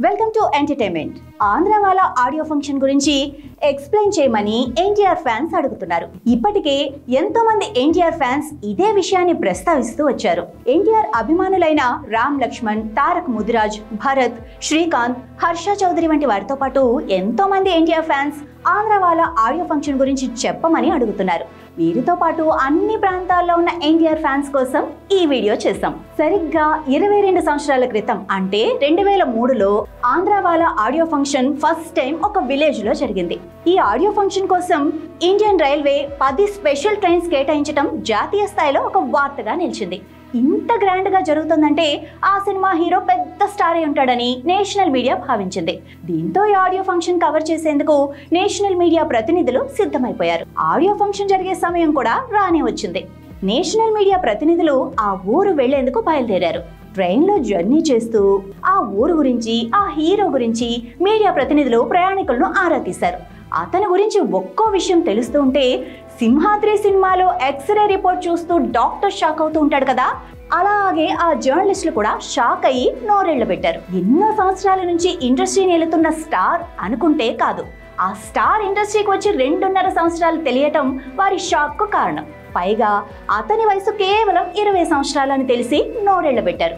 Welcome to entertainment. Andhrawala audio function గురించి explain చేయమని NTR fans అడుగుతున్నారు. ఇప్పటికే ఎంతో మంది ఎన్టీఆర్ ఫ్యాన్స్ ఇదే విషయాన్ని ప్రస్తావిస్తూ వచ్చారు. ఎన్టీఆర్ అభిమానులైన రామ్ లక్ష్మణ్, తారక్ ముదిరాజ్, భరత్, శ్రీకాంత్, హర్ష చౌదరి వంటి వారితో పాటు ఎంతో మంది ఎన్టీఆర్ ఫ్యాన్స్ ఆంధ్రవాల ఆడియో ఫంక్షన్ గురించి చెప్పమని అడుగుతున్నారు. వీరితో పాటు అన్ని ప్రాంతాల్లో ఉన్న ఎన్టీఆర్ ఫ్యాన్స్ కోసం ఈ వీడియో చేశాం. సరిగ్గా 22 సంవత్సరాల క్రితం అంటే 2003లో ఆంధ్రవాల ఆడియో ఫంక్షన్ ఫస్ట్ టైం ఒక విలేజ్ లో జరిగింది. ఈ ఆడియో ఫంక్షన్ కోసం ఇండియన్ రైల్వే 10 స్పెషల్ ట్రైన్స్ కేటాయించడం జాతీయ స్థాయిలో ఒక వార్తగా నిలిచింది. ఇంత గ్రాండ్ గా జరుగుతుందంటే ఆ సినిమా హీరో పెద్ద స్టార్ అయి ఉంటాడని నేషనల్ మీడియా భావించింది. దీంతో ఈ ఆడియో ఫంక్షన్ కవర్ చేసేందుకు నేషనల్ మీడియా ప్రతినిధులు సిద్ధమైపోయారు. ఆడియో ఫంక్షన్ జరిగే సమయం కూడా రానే వచ్చింది. నేషనల్ మీడియా ప్రతినిధులు ఆ ఊరు వెళ్లేందుకు బయలుదేరారు. ట్రైన్ లో జర్నీ చేస్తూ ఆ ఊరు గురించి, ఆ హీరో గురించి మీడియా ప్రతినిధులు ప్రయాణికులను ఆరా తీశారు. అతని గురించి ఒక్కో విషయం తెలుస్తూ ఉంటే సింహాద్రి సినిమాలో ఎక్స్రే రిపోర్ట్ చూస్తూ డాక్టర్ షాక్ అవుతూ ఉంటాడు కదా, అలాగే ఆ జర్నలిస్టులు కూడా షాక్ అయ్యి నోరెళ్లు పెట్టారు. ఎన్నో సంవత్సరాల నుంచి ఇండస్ట్రీని వెళుతున్న స్టార్ అనుకుంటే కాదు, ఆ స్టార్ ఇండస్ట్రీకి వచ్చి 2.5 సంవత్సరాలు తెలియటం వారి షాక్ కు కారణం. పైగా అతని వయసు కేవలం 20 సంవత్సరాలని తెలిసి నోరెళ్లు పెట్టారు.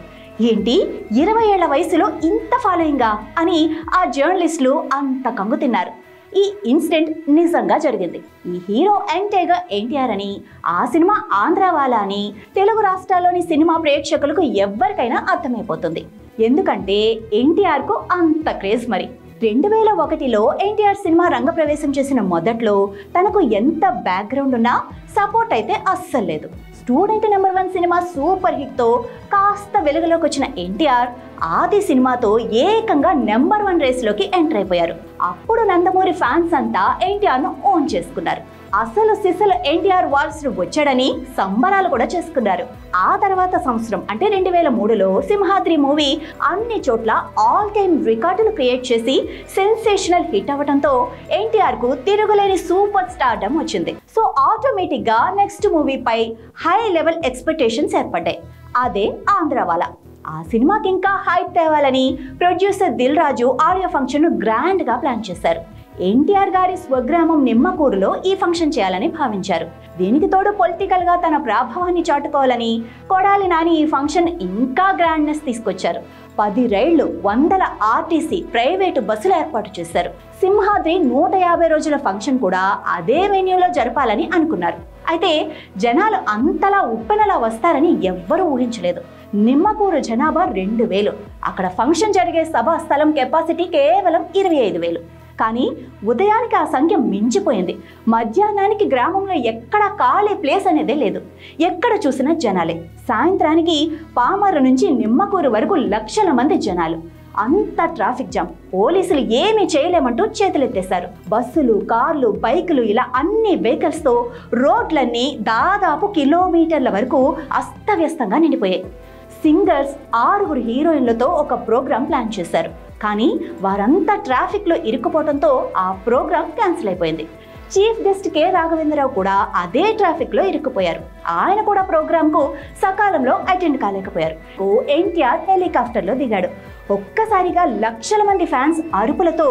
ఏంటి 20 ఏళ్ల వయసులో ఇంత ఫాలోయింగా అని ఆ జర్నలిస్టులు అంత కంగు తిన్నారు. ఈ ఇన్సిడెంట్ నిజంగా జరిగింది. ఈ హీరో ఎంటేగా ఎన్టీఆర్ అని, ఆ సినిమా ఆంధ్రవాల అని తెలుగు రాష్ట్రాల్లోని సినిమా ప్రేక్షకులకు ఎవ్వరికైనా అర్థమైపోతుంది. ఎందుకంటే ఎన్టీఆర్ కు అంత క్రేజ్. మరి 2001లో ఎన్టీఆర్ సినిమా రంగప్రవేశం చేసిన మొదట్లో తనకు ఎంత బ్యాక్గ్రౌండ్ ఉన్నా సపోర్ట్ అయితే అస్సలు లేదు. Student number 1 cinema super hit తో కాస్త వెలుగులోకి వచ్చిన ఎన్టీఆర్ ఆది సినిమాతో ఏకంగా నెంబర్ 1 రేస్లోకి ఎంటర్ అయిపోయారు. అప్పుడు నందమూరి ఫ్యాన్స్ అంతా ఎన్టీఆర్ ను ఓన్ చేసుకున్నారు. అసలు సిసలు ఎన్టీఆర్ వారసుడు వచ్చాడని సంబరాలు కూడా చేసుకున్నారు. ఆ తర్వాత సంవత్సరం అంటే 2003లో సింహాద్రి మూవీ అన్ని చోట్ల ఆల్ టైమ్ రికార్డులు క్రియేట్ చేసి సెన్సేషనల్ హిట్ అవ్వడంతో ఎన్టీఆర్ కు తిరుగులేని సూపర్ స్టార్డమ్ వచ్చింది. సో ఆటోమేటిక్ గా నెక్స్ట్ మూవీపై హై లెవెల్ ఎక్స్పెక్టేషన్స్ ఏర్పడ్డాయి. అదే ఆంధ్రవాల. ఆ సినిమాకి ఇంకా హైప్ తేవాలని producer Dil Raju audio function ను గ్రాండ్ గా ప్లాన్ చేశారు. ఎన్టీఆర్ గారి స్వగ్రామం నిమ్మకూరులో ఈ ఫంక్షన్ చేయాలని భావించారు. దీనికి తోడు పొలిటికల్ గా తన ప్రభావాన్ని చాటుకోవాలని కొడాలి నాని ఈ ఫంక్షన్ ఇంకా గ్రాండ్నెస్ తీసుకొచ్చారు. 10 రైళ్లు, 100 ఆర్టీసీ ప్రైవేటు బస్సులు ఏర్పాటు చేశారు. సింహాద్రి 150 రోజుల ఫంక్షన్ కూడా అదే వెన్యూలో జరపాలని అనుకున్నారు. అయితే జనాలు అంతలా ఉప్పెనలా వస్తారని ఎవ్వరూ ఊహించలేదు. నిమ్మకూరు జనాభా 2000, అక్కడ ఫంక్షన్ జరిగే సభా స్థలం కెపాసిటీ కేవలం 25,000. కానీ ఉదయానికి ఆ సంఖ్య మించిపోయింది. మధ్యాహ్నానికి గ్రామంలో ఎక్కడ ఖాళీ ప్లేస్ అనేదే లేదు. ఎక్కడ చూసినా జనాలే. సాయంత్రానికి పామరు నుంచి నిమ్మకూరు వరకు లక్షల మంది జనాలు. అంత ట్రాఫిక్ జామ్. పోలీసులు ఏమీ చేయలేమంటూ చేతులెత్తేశారు. బస్సులు, కార్లు, బైకులు ఇలా అన్ని వెహికల్స్ తో రోడ్లన్నీ దాదాపు కిలోమీటర్ల వరకు అస్తవ్యస్తంగా నిండిపోయాయి. సింగర్స్ 6 హీరోయిన్లతో ఒక ప్రోగ్రాం ప్లాన్ చేశారు. కానీ వారంతా ట్రాఫిక్ లో ఇరుక్కుపోవడంతో ఆ ప్రోగ్రాం క్యాన్సిల్ అయిపోయింది. చీఫ్ గెస్ట్ కె రాఘవేంద్రరావు కూడా అదే ట్రాఫిక్ లో ఇరుక్కుపోయారు. ఆయన కూడా ప్రోగ్రామ్ కు సకాలంలో అటెండ్ కాలేకపోయారు. ఎన్టీఆర్ హెలికాప్టర్ లో దిగాడు. ఒక్కసారిగా లక్షల మంది ఫ్యాన్స్ అరుపులతో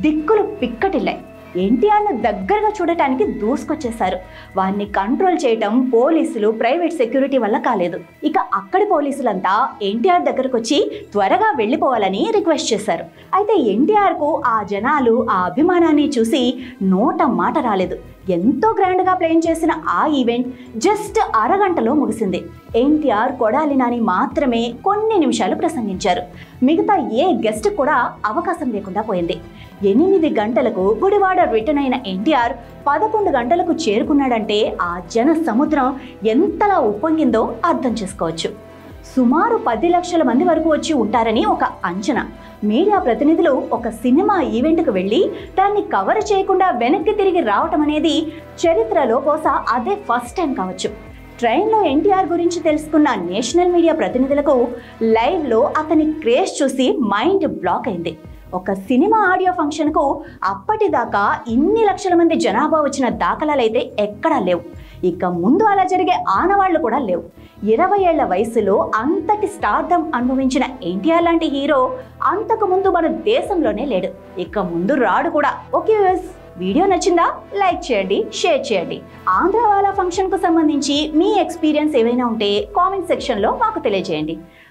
దిక్కులు పిక్కటిల్లాయి. ఎన్టీఆర్ ను దగ్గరగా చూడటానికి దూసుకొచ్చేశారు. వారిని కంట్రోల్ చేయటం పోలీసులు, ప్రైవేట్ సెక్యూరిటీ వల్ల కాలేదు. ఇక అక్కడి పోలీసులంతా ఎన్టీఆర్ దగ్గరకు వచ్చి త్వరగా వెళ్ళిపోవాలని రిక్వెస్ట్ చేశారు. అయితే ఎన్టీఆర్ కు ఆ జనాలు, ఆ అభిమానాన్ని చూసి నోట మాట రాలేదు. ఎంతో గ్రాండ్ గా ప్లాన్ చేసిన ఆ ఈవెంట్ జస్ట్ అరగంటలో ముగిసింది. ఎన్టీఆర్, కొడాలి నాని మాత్రమే కొన్ని నిమిషాలు ప్రసంగించారు. మిగతా ఏ గెస్ట్ కూడా అవకాశం లేకుండా పోయింది. 8 గంటలకు గుడివాడ రిటర్న్ అయిన ఎన్టీఆర్ 11 గంటలకు చేరుకున్నాడంటే ఆ జన సముద్రం ఎంతలా ఉప్పొంగిందో అర్థం చేసుకోవచ్చు. సుమారు 10 లక్షల మంది వరకు వచ్చి ఉంటారని ఒక అంచనా. మీడియా ప్రతినిధులు ఒక సినిమా ఈవెంట్కు వెళ్ళి దాన్ని కవర్ చేయకుండా వెనక్కి తిరిగి రావటం అనేది చరిత్రలో బహుశా అదే ఫస్ట్ టైం కావచ్చు. ట్రైన్లో ఎన్టీఆర్ గురించి తెలుసుకున్న నేషనల్ మీడియా ప్రతినిధులకు లైవ్లో అతని క్రేజ్ చూసి మైండ్ బ్లాక్ అయింది. ఒక సినిమా ఆడియో ఫంక్షన్కు అప్పటిదాకా ఇన్ని లక్షల మంది జనాభా వచ్చిన దాఖలాలైతే ఎక్కడా లేవు. ఇక ముందు అలా జరిగే ఆనవాళ్లు కూడా లేవు. 20 ఏళ్ల వయసులో అంతటి స్టార్డమ్ అనుభవించిన ఎన్టీఆర్ లాంటి హీరో అంతకు ముందు మన దేశంలోనే లేడు, ఇక ముందు రాడు కూడా. ఓకే వ్యూవర్స్, వీడియో నచ్చిందా? లైక్ చేయండి, షేర్ చేయండి. ఆంధ్రవాలా ఫంక్షన్ కు సంబంధించి మీ ఎక్స్పీరియన్స్ ఏవైనా ఉంటే కామెంట్ సెక్షన్ లో మాకు తెలియజేయండి.